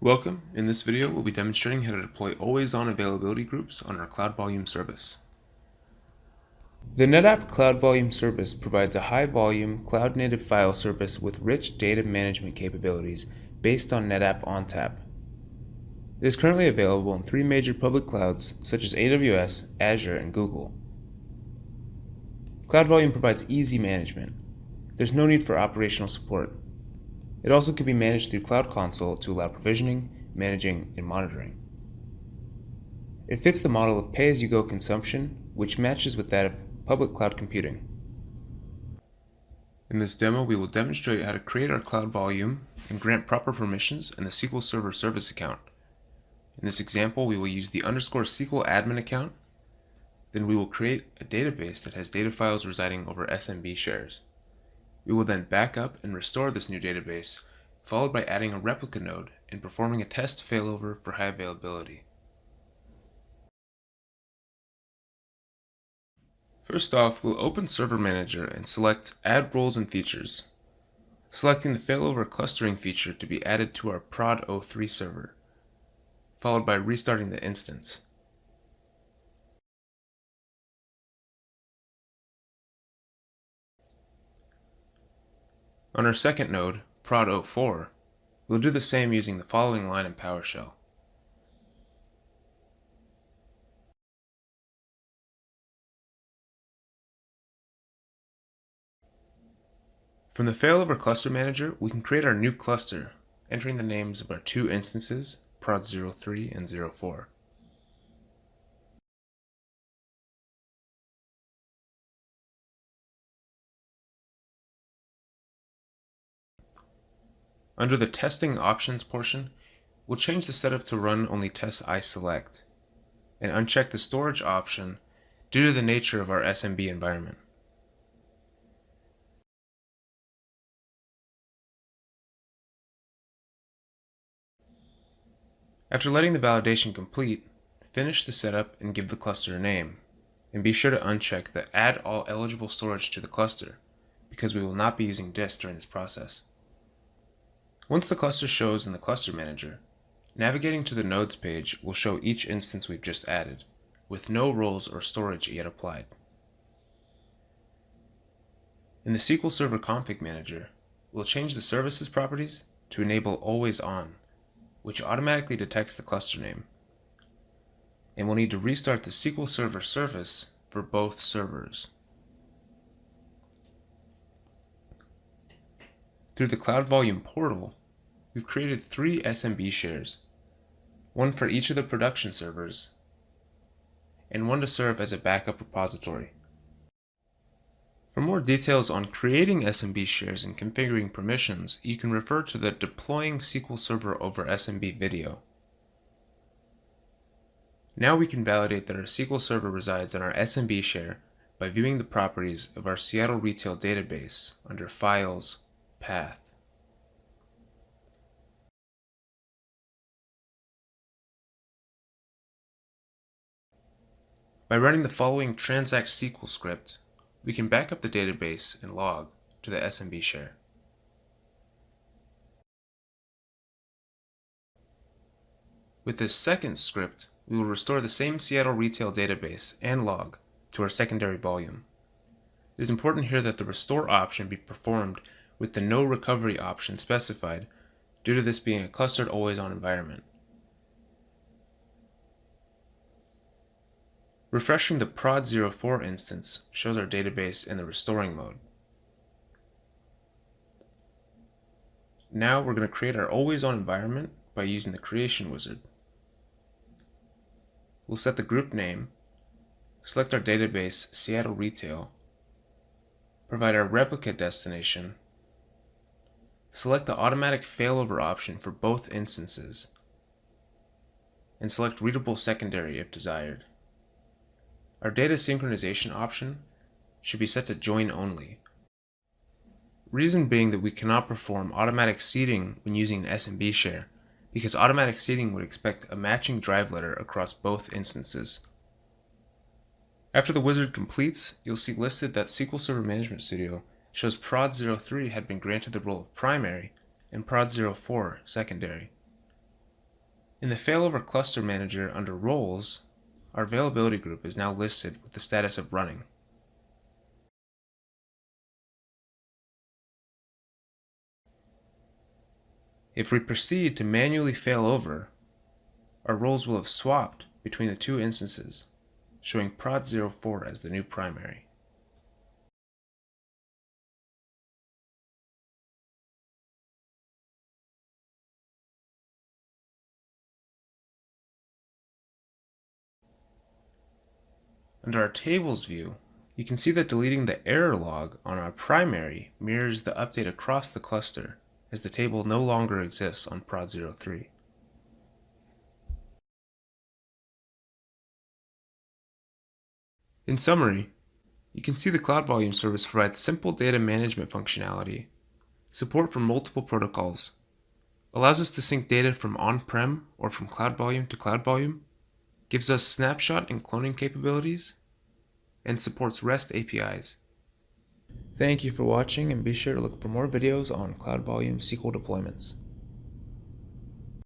Welcome. In this video, we'll be demonstrating how to deploy AlwaysOn Availability Groups on our Cloud Volume service. The NetApp Cloud Volume service provides a high-volume, cloud-native file service with rich data management capabilities based on NetApp ONTAP. It is currently available in 3 major public clouds such as AWS, Azure, and Google. Cloud Volume provides easy management. There's no need for operational support. It also can be managed through Cloud Console to allow provisioning, managing, and monitoring. It fits the model of pay-as-you-go consumption, which matches with that of public cloud computing. In this demo, we will demonstrate how to create our Cloud Volume and grant proper permissions in the SQL Server service account. In this example, we will use the _SQL admin account. Then we will create a database that has data files residing over SMB shares. We will then back up and restore this new database, followed by adding a replica node and performing a test failover for high availability. First off, we'll open Server Manager and select Add Roles and Features, selecting the failover clustering feature to be added to our prod 03 server, followed by restarting the instance. On our second node, prod 04, we'll do the same using the following line in PowerShell. From the failover cluster manager, we can create our new cluster, entering the names of our 2 instances, prod 03 and 04. Under the Testing Options portion, we'll change the setup to run only tests I select, and uncheck the storage option due to the nature of our SMB environment. After letting the validation complete, finish the setup and give the cluster a name, and be sure to uncheck the Add All Eligible Storage to the cluster, because we will not be using disk during this process. Once the cluster shows in the Cluster Manager, navigating to the Nodes page will show each instance we've just added, with no roles or storage yet applied. In the SQL Server Config Manager, we'll change the Services properties to enable Always On, which automatically detects the cluster name, and we'll need to restart the SQL Server service for both servers. Through the Cloud Volume portal, we've created 3 SMB shares, one for each of the production servers, and one to serve as a backup repository. For more details on creating SMB shares and configuring permissions, you can refer to the Deploying SQL Server over SMB video. Now we can validate that our SQL Server resides on our SMB share by viewing the properties of our Seattle Retail database under Files, Path. By running the following transact SQL script, we can back up the database and log to the SMB share. With this second script, we will restore the same Seattle Retail database and log to our secondary volume. It is important here that the restore option be performed with the no recovery option specified due to this being a clustered always-on environment. Refreshing the prod 04 instance shows our database in the restoring mode. Now we're going to create our always-on environment by using the creation wizard. We'll set the group name, select our database Seattle Retail, provide our replica destination, select the automatic failover option for both instances, and select readable secondary if desired. Our data synchronization option should be set to join only. Reason being that we cannot perform automatic seeding when using an SMB share, because automatic seeding would expect a matching drive letter across both instances. After the wizard completes, you'll see listed that SQL Server Management Studio shows prod 03 had been granted the role of primary and prod 04 secondary. In the Failover Cluster Manager under Roles, our availability group is now listed with the status of running. If we proceed to manually failover, our roles will have swapped between the two instances, showing prod 04 as the new primary. Under our tables view, you can see that deleting the error log on our primary mirrors the update across the cluster, as the table no longer exists on prod 03. In summary, you can see the Cloud Volume service provides simple data management functionality, support for multiple protocols, allows us to sync data from on-prem or from Cloud Volume to Cloud Volume, gives us snapshot and cloning capabilities, and supports REST APIs. Thank you for watching, and be sure to look for more videos on Cloud Volume SQL deployments.